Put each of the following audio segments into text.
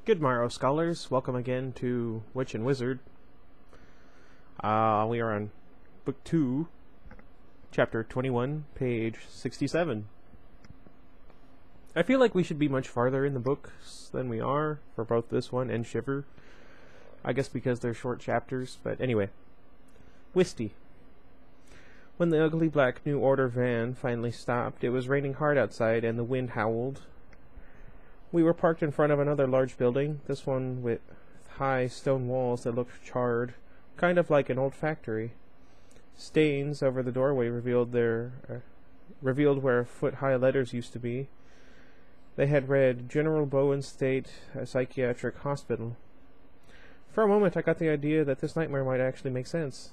Good morrow, scholars. Welcome again to Witch and Wizard. We are on Book 2, Chapter 21, page 67. I feel like we should be much farther in the books than we are for both this one and Shiver. I guess because they're short chapters, but anyway. Whistie. When the ugly black New Order van finally stopped, it was raining hard outside and the wind howled. We were parked in front of another large building, this one with high stone walls that looked charred, kind of like an old factory. Stains over the doorway revealed where foot-high letters used to be. They had read, General Bowen State Psychiatric Hospital. For a moment I got the idea that this nightmare might actually make sense.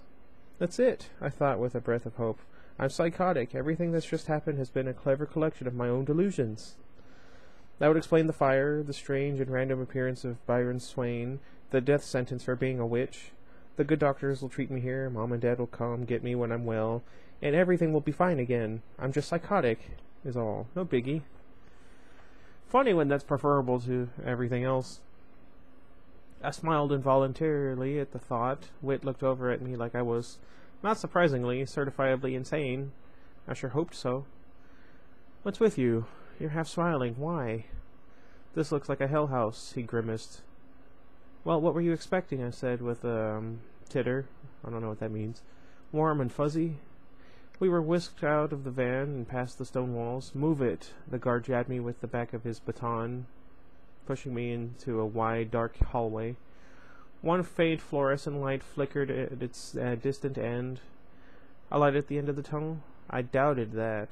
That's it, I thought with a breath of hope. I'm psychotic. Everything that's just happened has been a clever collection of my own delusions. That would explain the fire, the strange and random appearance of Byron Swain, the death sentence for being a witch. The good doctors will treat me here, Mom and Dad will come get me when I'm well, and everything will be fine again. I'm just psychotic, is all. No biggie. Funny when that's preferable to everything else. I smiled involuntarily at the thought. Whit looked over at me like I was, not surprisingly, certifiably insane. I sure hoped so. What's with you? You're half smiling. Why? This looks like a hell house, he grimaced. Well, what were you expecting? I said with a titter. I don't know what that means. Warm and fuzzy. We were whisked out of the van and past the stone walls. Move it, the guard jabbed me with the back of his baton, pushing me into a wide, dark hallway. One faint fluorescent light flickered at its distant end. A light at the end of the tunnel? I doubted that.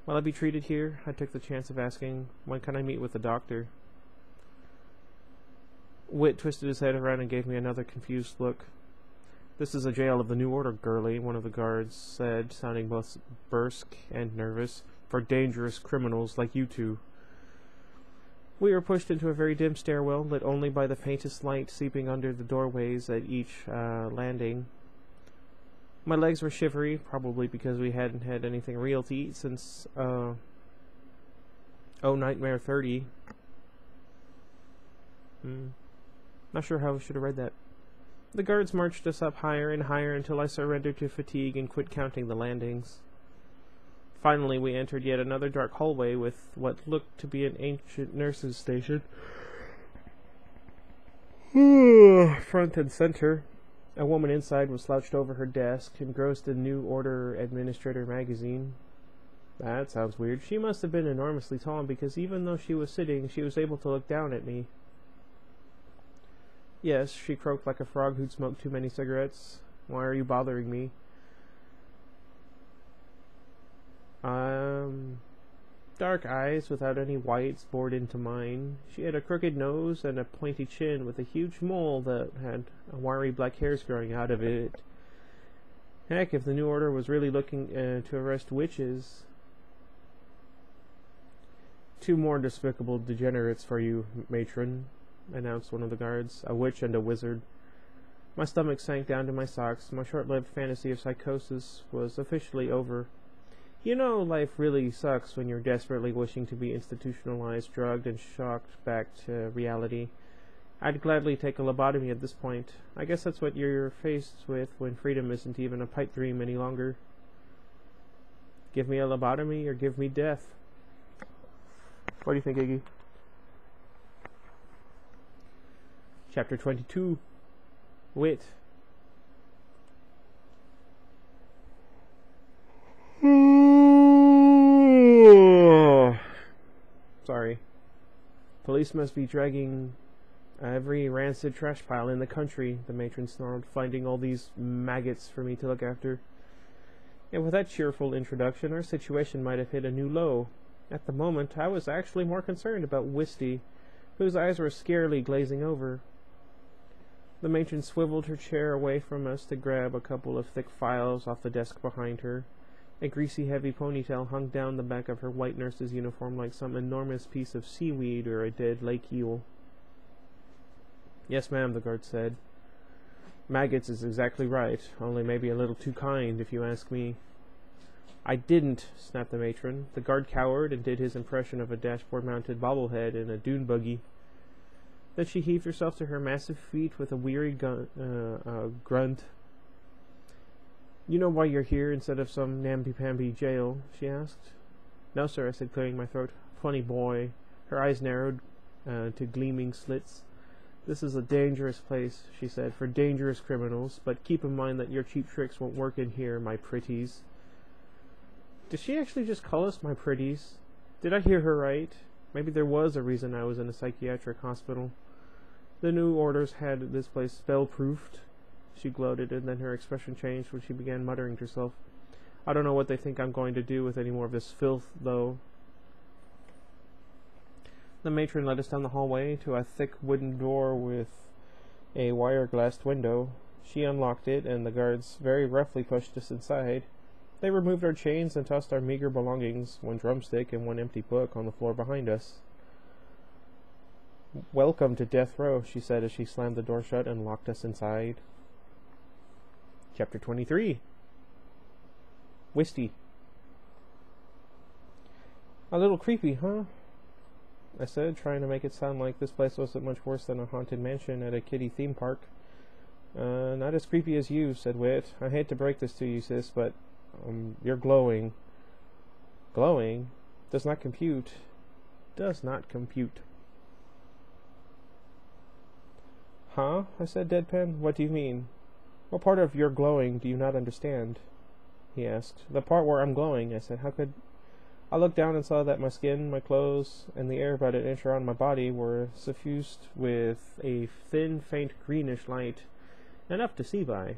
Will I be treated here? I took the chance of asking, when can I meet with the doctor? Whit twisted his head around and gave me another confused look. This is a jail of the New Order, girlie, one of the guards said, sounding both brusque and nervous, for dangerous criminals like you two. We were pushed into a very dim stairwell, lit only by the faintest light seeping under the doorways at each landing. My legs were shivery, probably because we hadn't had anything real to eat since, Nightmare 30. Not sure how I should have read that. The guards marched us up higher and higher until I surrendered to fatigue and quit counting the landings. Finally, we entered yet another dark hallway with what looked to be an ancient nurse's station. Front and center. A woman inside was slouched over her desk, engrossed in New Order Administrator magazine. That sounds weird. She must have been enormously tall, because even though she was sitting, she was able to look down at me. Yes, she croaked like a frog who'd smoked too many cigarettes. Why are you bothering me? Dark eyes without any whites bored into mine. She had a crooked nose and a pointy chin with a huge mole that had wiry black hairs growing out of it. Heck, if the New Order was really looking to arrest witches... Two more despicable degenerates for you, matron, announced one of the guards. A witch and a wizard. My stomach sank down to my socks. My short-lived fantasy of psychosis was officially over. You know, life really sucks when you're desperately wishing to be institutionalized, drugged, and shocked back to reality. I'd gladly take a lobotomy at this point. I guess that's what you're faced with when freedom isn't even a pipe dream any longer. Give me a lobotomy or give me death. What do you think, Iggy? Chapter 22. Wit. Sorry. Police must be dragging every rancid trash pile in the country, the matron snarled, finding all these maggots for me to look after. And with that cheerful introduction, our situation might have hit a new low. At the moment, I was actually more concerned about Whistie, whose eyes were scarily glazing over. The matron swiveled her chair away from us to grab a couple of thick files off the desk behind her. A greasy, heavy ponytail hung down the back of her white nurse's uniform like some enormous piece of seaweed or a dead lake eel. Yes, ma'am, the guard said. Maggots is exactly right, only maybe a little too kind, if you ask me. I didn't, snapped the matron. The guard cowered and did his impression of a dashboard-mounted bobblehead in a dune buggy. Then she heaved herself to her massive feet with a weary grunt. "You know why you're here instead of some namby-pamby jail?" she asked. "No, sir," I said, clearing my throat. "Funny boy." Her eyes narrowed to gleaming slits. "This is a dangerous place," she said, "for dangerous criminals, but keep in mind that your cheap tricks won't work in here, my pretties." Did she actually just call us my pretties? Did I hear her right? Maybe there was a reason I was in a psychiatric hospital. The new orders had this place spell-proofed. She gloated, and then her expression changed when she began muttering to herself. "I don't know what they think I'm going to do with any more of this filth, though." The matron led us down the hallway to a thick wooden door with a wire-glassed window. She unlocked it, and the guards very roughly pushed us inside. They removed our chains and tossed our meager belongings, one drumstick and one empty book, on the floor behind us. "Welcome to death row," she said as she slammed the door shut and locked us inside. Chapter 23. Whistie. "A little creepy, huh?" I said, trying to make it sound like this place wasn't much worse than a haunted mansion at a kiddie theme park. Not as creepy as you," said Whit. "I hate to break this to you, sis, but you're glowing." "Glowing? Does not compute." "Does not compute." "Huh?" I said, deadpan. "What do you mean? What part of your glowing do you not understand?" he asked. "The part where I'm glowing," I said. "How could—" I looked down and saw that my skin, my clothes, and the air about an inch around my body were suffused with a thin, faint greenish light, enough to see by.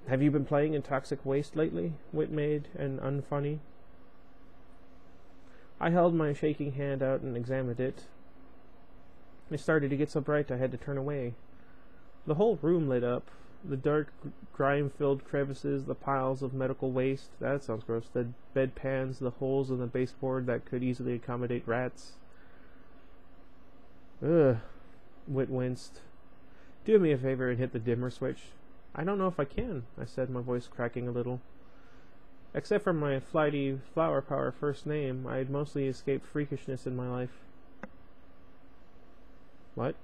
"Have you been playing in toxic waste lately?" Whit made an unfunny. I held my shaking hand out and examined it. It started to get so bright I had to turn away. The whole room lit up. The dark, grime-filled crevices, the piles of medical waste, that sounds gross, the bedpans, the holes in the baseboard that could easily accommodate rats. "Ugh," Whit winced. "Do me a favor and hit the dimmer switch." "I don't know if I can," I said, my voice cracking a little. Except for my flighty flower power first name, I had mostly escaped freakishness in my life. "What?"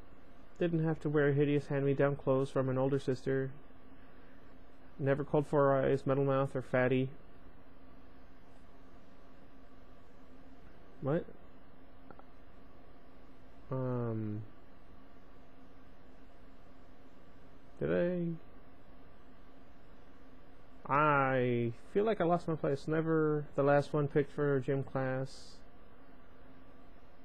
"Didn't have to wear hideous hand-me-down clothes from an older sister. Never called Four Eyes, Metal Mouth, or Fatty." "What?" Did I feel like I lost my place. Never the last one picked for gym class.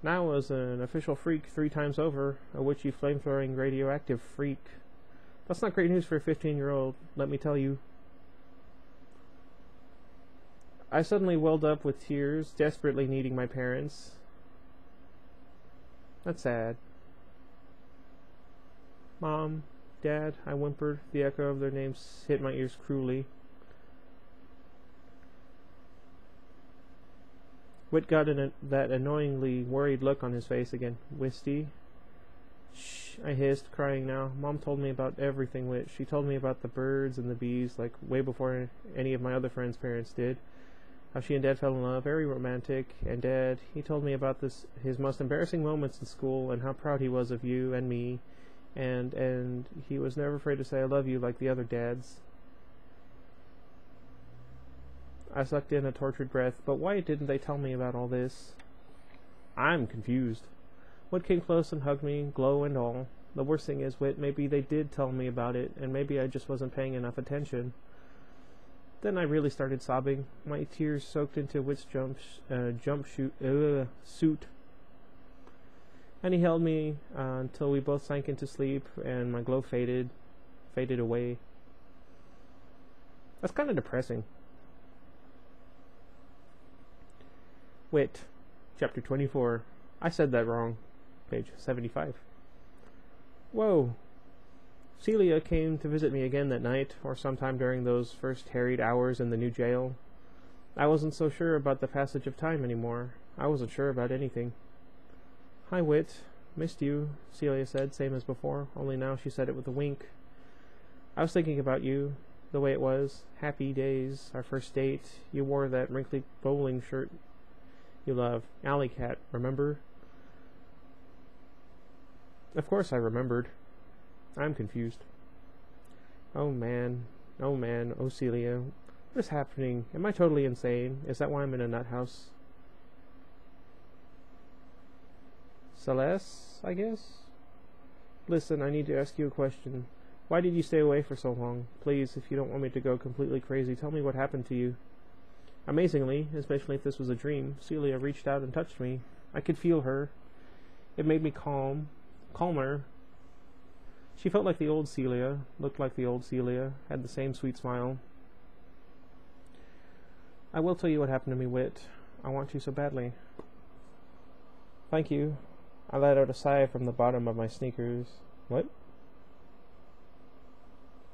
Now was an official freak 3 times over, a witchy, flame-throwing, radioactive freak. That's not great news for a 15-year-old, let me tell you. I suddenly welled up with tears, desperately needing my parents. That's sad. "Mom, Dad," I whimpered. The echo of their names hit my ears cruelly. Whit got that annoyingly worried look on his face again. "Whistie?" "Shh," I hissed, crying now. "Mom told me about everything, Whit. She told me about the birds and the bees, like way before any of my other friends' parents did. How she and Dad fell in love, very romantic. And Dad, he told me about his most embarrassing moments in school, and how proud he was of you and me, and he was never afraid to say I love you like the other dads." I sucked in a tortured breath. But why didn't they tell me about all this? I'm confused. Whit came close and hugged me, glow and all. The worst thing is, Whit, maybe they did tell me about it, and maybe I just wasn't paying enough attention. Then I really started sobbing. My tears soaked into Whit's suit. And he held me until we both sank into sleep, and my glow faded away. That's kind of depressing. Whit, Chapter 24. I said that wrong. Page 75. Whoa. Celia came to visit me again that night, or sometime during those first harried hours in the new jail. I wasn't so sure about the passage of time anymore. I wasn't sure about anything. "Hi, Whit. Missed you," Celia said, same as before, only now she said it with a wink. "I was thinking about you, the way it was. Happy days, our first date. You wore that wrinkly bowling shirt you love. Alley cat, remember?" Of course I remembered. I'm confused. Oh man, oh Celia. What is happening? Am I totally insane? Is that why I'm in a nut house? Celeste, I guess? Listen, I need to ask you a question. Why did you stay away for so long? Please, if you don't want me to go completely crazy, tell me what happened to you. Amazingly, especially if this was a dream, Celia reached out and touched me. I could feel her. It made me calmer. She felt like the old Celia, looked like the old Celia, had the same sweet smile. I will tell you what happened to me, Whit. I want to so badly. Thank you. I let out a sigh from the bottom of my sneakers. What?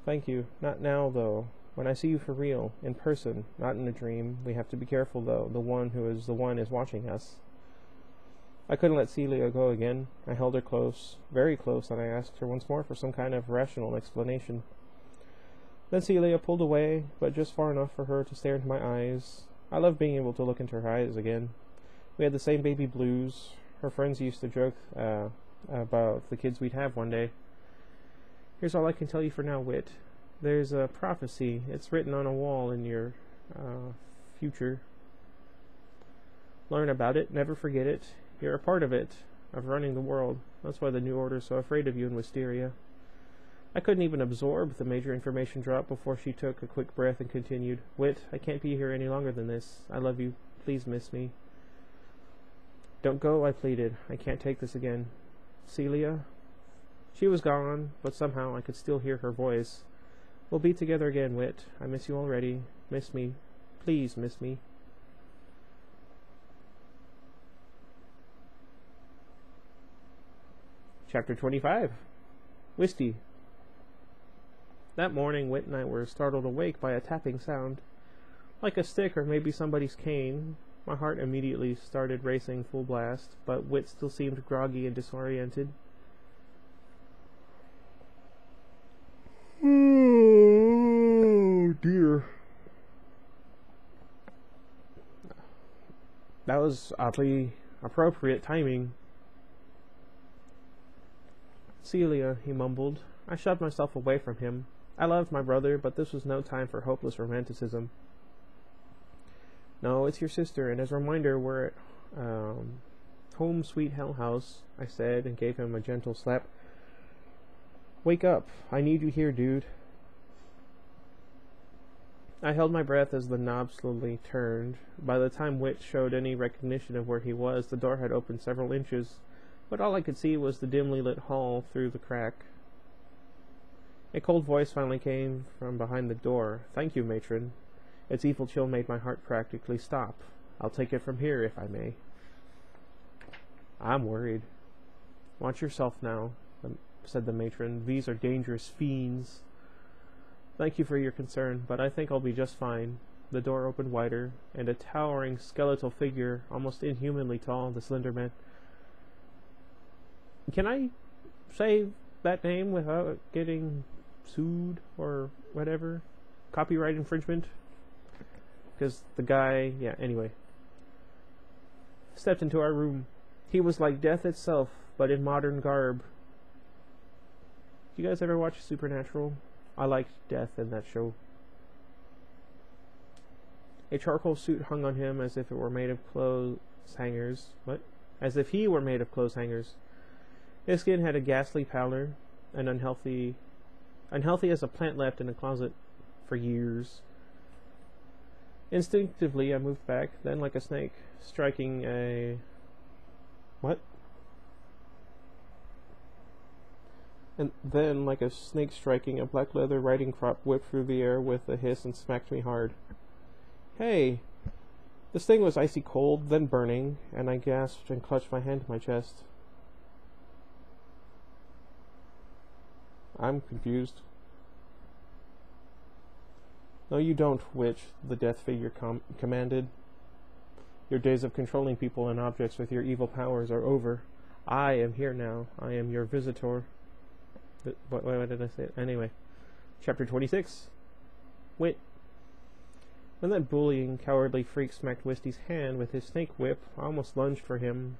Thank you. Not now, though. When I see you for real, in person, not in a dream. We have to be careful, though. The one is watching us. I couldn't let Celia go again. I held her close, very close, and I asked her once more for some kind of rational explanation. Then Celia pulled away, but just far enough for her to stare into my eyes. I loved being able to look into her eyes again. We had the same baby blues. Her friends used to joke about the kids we'd have one day. Here's all I can tell you for now, Whit. There's a prophecy. It's written on a wall in your future. Learn about it. Never forget it. You're a part of it, of running the world. That's why the New Order's so afraid of you in Wisteria. I couldn't even absorb the major information drop before she took a quick breath and continued. Whit, I can't be here any longer than this. I love you. Please miss me. Don't go, I pleaded. I can't take this again. Celia? She was gone, but somehow I could still hear her voice. We'll be together again, Whit. I miss you already. Miss me. Please miss me. Chapter 25. Whistie. That morning, Whit and I were startled awake by a tapping sound. Like a stick or maybe somebody's cane. My heart immediately started racing full blast, but Whit still seemed groggy and disoriented. Oh, dear. That was oddly appropriate timing. Celia, he mumbled. I shoved myself away from him. I loved my brother, but this was no time for hopeless romanticism. No, it's your sister, and as a reminder, we're at Home Sweet Hell House, I said, and gave him a gentle slap. Wake up. I need you here, dude. I held my breath as the knob slowly turned. By the time Whit showed any recognition of where he was, the door had opened several inches, but all I could see was the dimly lit hall through the crack. A cold voice finally came from behind the door. Thank you, matron. Its evil chill made my heart practically stop. I'll take it from here, if I may. I'm worried. Watch yourself now, said the matron. These are dangerous fiends. Thank you for your concern, but I think I'll be just fine. The door opened wider, and a towering skeletal figure, almost inhumanly tall, the slender man. Can I say that name without getting sued or whatever? Copyright infringement? Because the guy, yeah, anyway, stepped into our room. He was like death itself, but in modern garb. Do you guys ever watch Supernatural? I liked death in that show. A charcoal suit hung on him as if it were made of clothes hangers. What? As if he were made of clothes hangers. His skin had a ghastly pallor, and unhealthy as a plant left in a closet for years. Instinctively, I moved back, then like a snake, striking a... What? And then, like a snake striking, a black leather riding crop whipped through the air with a hiss and smacked me hard. Hey! This thing was icy cold, then burning, and I gasped and clutched my hand to my chest. I'm confused. No, you don't, witch, the death figure commanded. Your days of controlling people and objects with your evil powers are over. I am here now. I am your visitor. What did I say? Anyway. Chapter 26. Wait. When that bullying, cowardly freak smacked Wistie's hand with his snake whip, I almost lunged for him.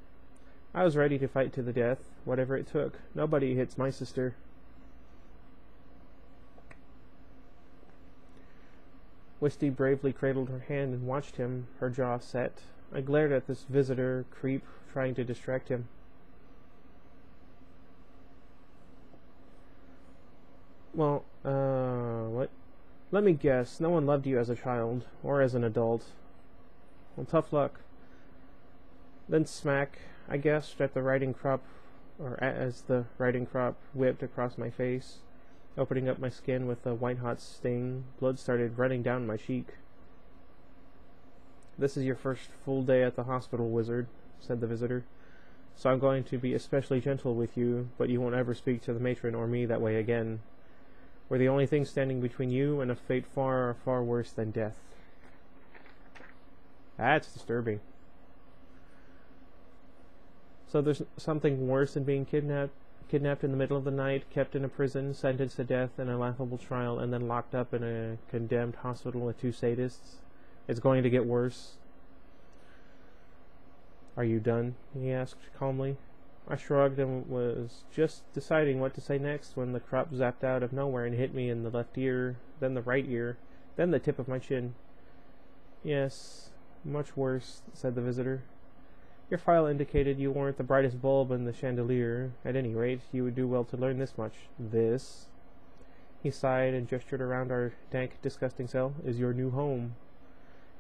I was ready to fight to the death, whatever it took. Nobody hits my sister. Whistie bravely cradled her hand and watched him, her jaw set. I glared at this visitor creep, trying to distract him. Well, what? Let me guess, no one loved you as a child, or as an adult. Well, tough luck. Then smack, I guessed, at the riding crop, or as the riding crop whipped across my face, opening up my skin with a white-hot sting. Blood started running down my cheek. This is your first full day at the hospital, wizard, said the visitor. So I'm going to be especially gentle with you, but you won't ever speak to the matron or me that way again. We're the only thing standing between you and a fate far, far worse than death. That's disturbing. So there's something worse than being kidnapped in the middle of the night, kept in a prison, sentenced to death in a laughable trial, and then locked up in a condemned hospital with 2 sadists. It's going to get worse. Are you done? He asked calmly. I shrugged and was just deciding what to say next when the crop zapped out of nowhere and hit me in the left ear, then the right ear, then the tip of my chin. Yes, much worse, said the visitor. Your file indicated you weren't the brightest bulb in the chandelier. At any rate, you would do well to learn this much. This, he sighed and gestured around our dank, disgusting cell, is your new home.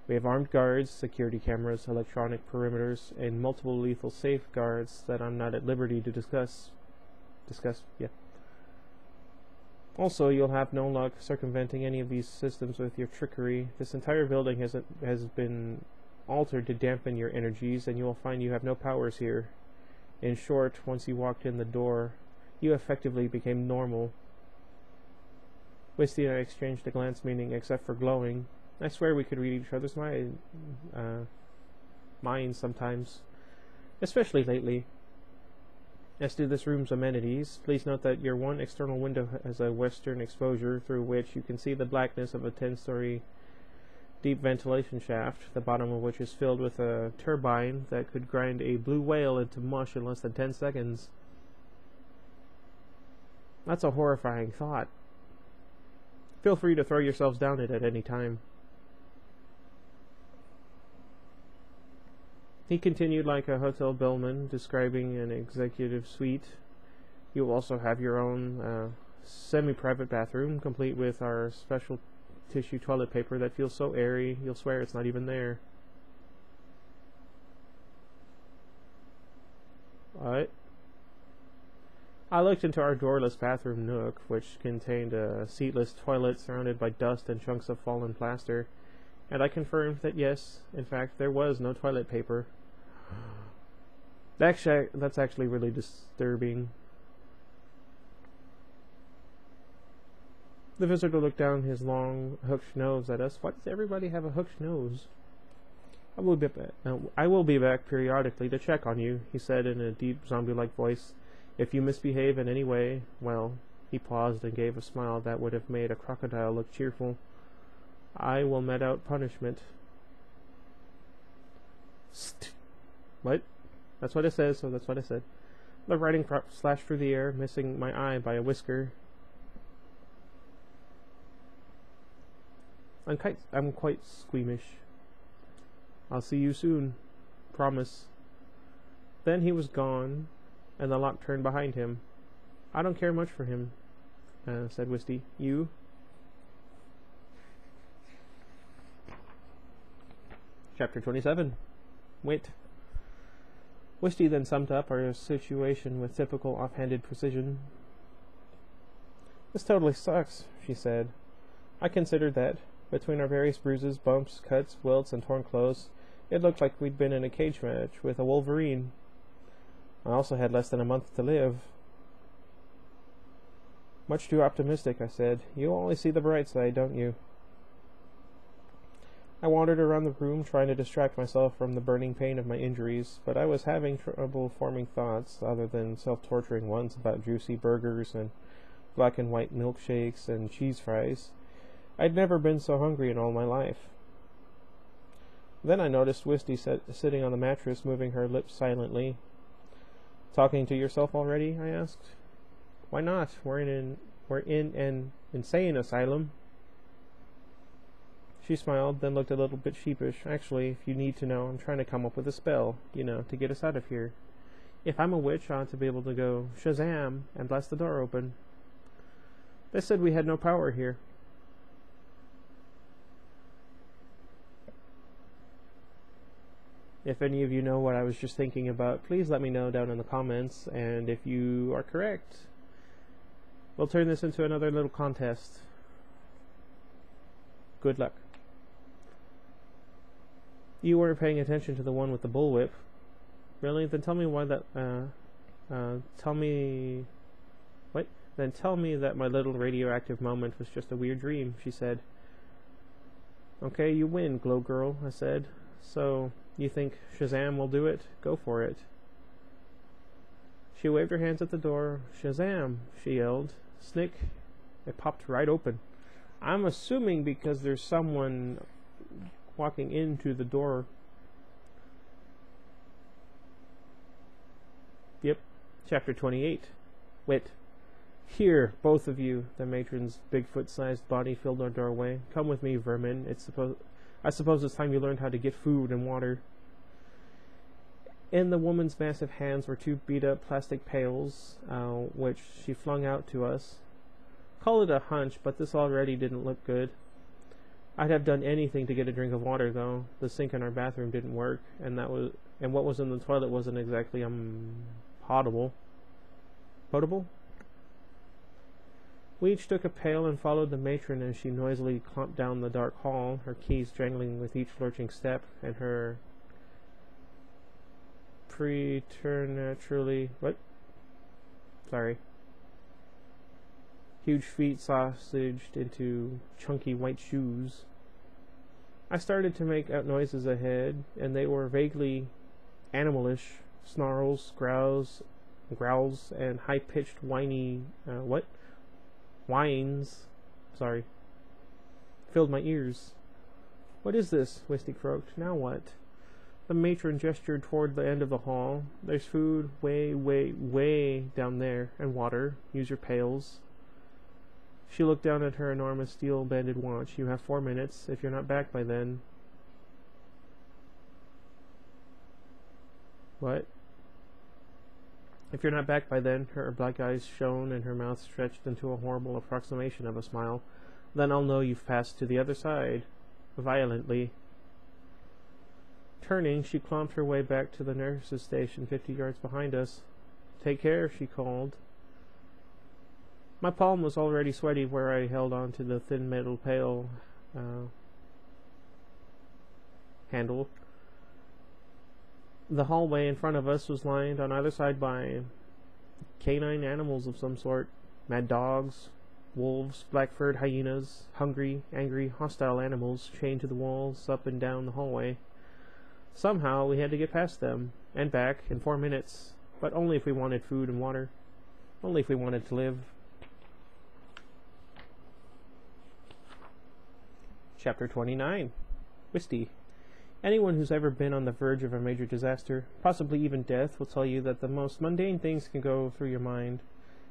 We have armed guards, security cameras, electronic perimeters, and multiple lethal safeguards that I'm not at liberty to discuss. Also, you'll have no luck circumventing any of these systems with your trickery. This entire building has been altered to dampen your energies, and you will find you have no powers here. In short, once you walked in the door, you effectively became normal. Whistie and I exchanged a glance, meaning except for glowing. I swear we could read each other's minds sometimes, especially lately. As to this room's amenities, please note that your one external window has a western exposure through which you can see the blackness of a 10-story deep ventilation shaft, the bottom of which is filled with a turbine that could grind a blue whale into mush in less than 10 seconds. That's a horrifying thought. Feel free to throw yourselves down it at any time. He continued like a hotel bellman describing an executive suite. You will also have your own semi-private bathroom, complete with our special tissue toilet paper that feels so airy you'll swear it's not even there. What? I looked into our doorless bathroom nook, which contained a seatless toilet surrounded by dust and chunks of fallen plaster, and I confirmed that yes, in fact, there was no toilet paper. That's actually really disturbing. The visitor looked down his long, hooked nose at us. Why does everybody have a hooked nose? I will be back periodically to check on you, he said in a deep, zombie-like voice. If you misbehave in any way, well, he paused and gave a smile that would have made a crocodile look cheerful. I will met out punishment. What? That's what it says, so that's what I said. The riding crop slashed through the air, missing my eye by a whisker. I'm quite squeamish. I'll see you soon. Promise. Then he was gone, and the lock turned behind him. I don't care much for him, said Whistie. You? Chapter 27. Wait. Whistie then summed up our situation with typical offhanded precision. This totally sucks, she said. I considered that. Between our various bruises, bumps, cuts, welts, and torn clothes, it looked like we'd been in a cage match with a wolverine. I also had less than a month to live. Much too optimistic, I said. You only see the bright side, don't you? I wandered around the room trying to distract myself from the burning pain of my injuries, but I was having trouble forming thoughts other than self-torturing ones about juicy burgers and black and white milkshakes and cheese fries. I'd never been so hungry in all my life. Then I noticed Whistie sitting on the mattress, moving her lips silently. Talking to yourself already? I asked. Why not? We're in an insane asylum. She smiled, then looked a little bit sheepish. Actually, if you need to know, I'm trying to come up with a spell, to get us out of here. If I'm a witch, I ought to be able to go Shazam and blast the door open. They said we had no power here. If any of you know what I was just thinking about, please let me know down in the comments, and if you are correct, we'll turn this into another little contest. Good luck. You weren't paying attention to the one with the bullwhip. Really? Then tell me why that, Then tell me that my little radioactive moment was just a weird dream, she said. Okay, you win, Glow Girl, I said. So, you think Shazam will do it? Go for it. She waved her hands at the door. Shazam, she yelled. Snick. It popped right open. I'm assuming because there's someone walking into the door. Yep. Chapter 28. Wit. Here, both of you. The matron's Bigfoot-sized body filled our doorway. Come with me, vermin. I suppose it's time you learned how to get food and water. In the woman's massive hands were two beat-up plastic pails, which she flung out to us. Call it a hunch, but this already didn't look good. I'd have done anything to get a drink of water, though. The sink in our bathroom didn't work, and what was in the toilet wasn't exactly potable. Potable? We each took a pail and followed the matron as she noisily clumped down the dark hall, her keys jangling with each lurching step, and her preternaturally huge feet sausaged into chunky white shoes. I started to make out noises ahead, and they were vaguely animalish. Snarls, growls, and high-pitched whiny whines filled my ears. What is this? Whistie croaked. Now what? The matron gestured toward the end of the hall. There's food way, way, way down there, and water. Use your pails. She looked down at her enormous steel-banded watch. You have 4 minutes. If you're not back by then... What? If you're not back by then, her black eyes shone and her mouth stretched into a horrible approximation of a smile. Then I'll know you've passed to the other side. Violently. Turning, she clomped her way back to the nurse's station 50 yards behind us. Take care, she called. My palm was already sweaty where I held on to the thin metal pail handle. The hallway in front of us was lined on either side by canine animals of some sort. Mad dogs, wolves, black-furred hyenas, hungry, angry, hostile animals chained to the walls up and down the hallway. Somehow we had to get past them, and back, in 4 minutes, but only if we wanted food and water. Only if we wanted to live. Chapter 29. Whistie. Anyone who's ever been on the verge of a major disaster, possibly even death, will tell you that the most mundane things can go through your mind.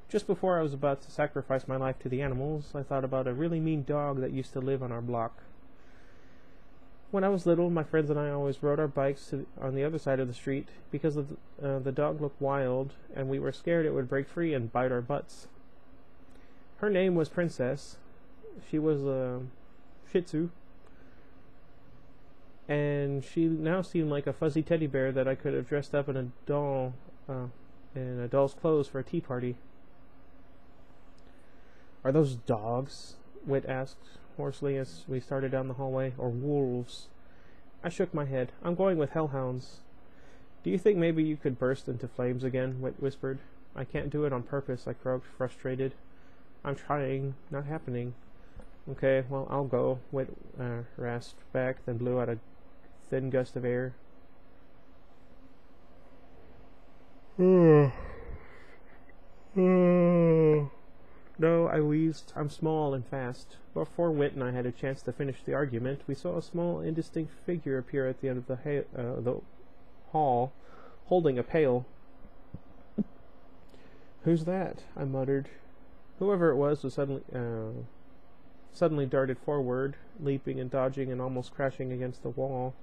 Just before I was about to sacrifice my life to the animals, I thought about a really mean dog that used to live on our block. When I was little, my friends and I always rode our bikes on the other side of the street because the dog looked wild, and we were scared it would break free and bite our butts. Her name was Princess. She was a Shih Tzu, and she now seemed like a fuzzy teddy bear that I could have dressed up in a doll's clothes for a tea party. Are those dogs? Whit asked hoarsely as we started down the hallway. Or wolves? I shook my head. I'm going with hellhounds. Do you think maybe you could burst into flames again? Whit whispered. I can't do it on purpose, I croaked, frustrated. I'm trying. Not happening. Okay, well, I'll go. Whit rasped back, then blew out a thin gust of air. No, I wheezed. I'm small and fast. Before Whit and I had a chance to finish the argument, we saw a small, indistinct figure appear at the end of the hall, holding a pail. "Who's that?" I muttered. Whoever it was suddenly darted forward, leaping and dodging and almost crashing against the wall,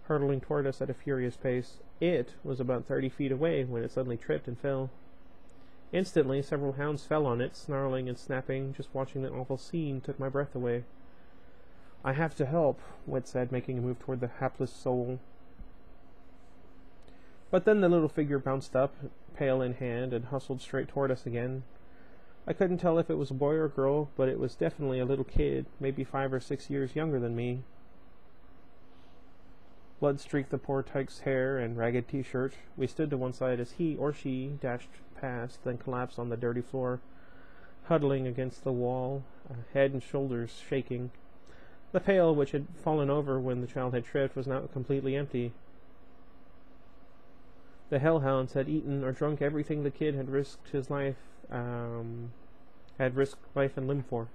hurtling toward us at a furious pace. It was about 30 feet away when it suddenly tripped and fell. Instantly, several hounds fell on it, snarling and snapping. Just watching the awful scene took my breath away. "I have to help," Wet said, making a move toward the hapless soul. But then the little figure bounced up, pail in hand, and hustled straight toward us again. I couldn't tell if it was a boy or girl, but it was definitely a little kid, maybe 5 or 6 years younger than me. Blood streaked the poor tyke's hair and ragged t-shirt. We stood to one side as he or she dashed past, then collapsed on the dirty floor, huddling against the wall, head and shoulders shaking. The pail, which had fallen over when the child had tripped, was now completely empty. The hellhounds had eaten or drunk everything the kid had risked life and limb for.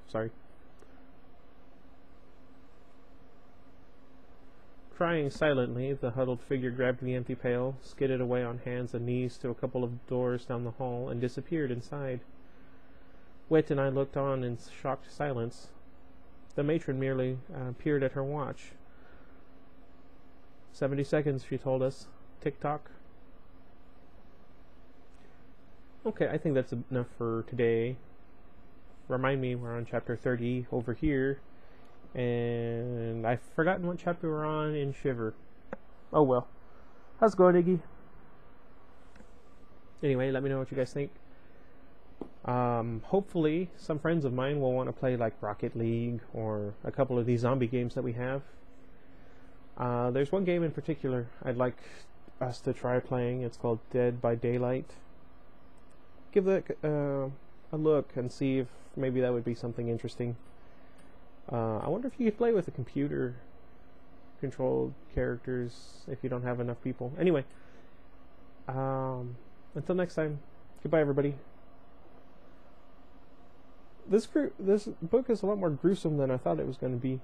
Crying silently, the huddled figure grabbed the empty pail, skidded away on hands and knees to a couple of doors down the hall, and disappeared inside. Wet and I looked on in shocked silence. The matron merely peered at her watch. 70 seconds, she told us. Tick-tock. Okay, I think that's enough for today. Remind me, we're on chapter 30 over here. And I've forgotten what chapter we're on in Shiver. Oh well. How's it going, Iggy? Anyway, let me know what you guys think. Hopefully some friends of mine will want to play like Rocket League or a couple of these zombie games that we have. There's one game in particular I'd like us to try playing. It's called Dead by Daylight. Give that a look and see if maybe that would be something interesting. I wonder if you could play with a computer controlled characters if you don't have enough people. Anyway, until next time, goodbye everybody. This book is a lot more gruesome than I thought it was going to be.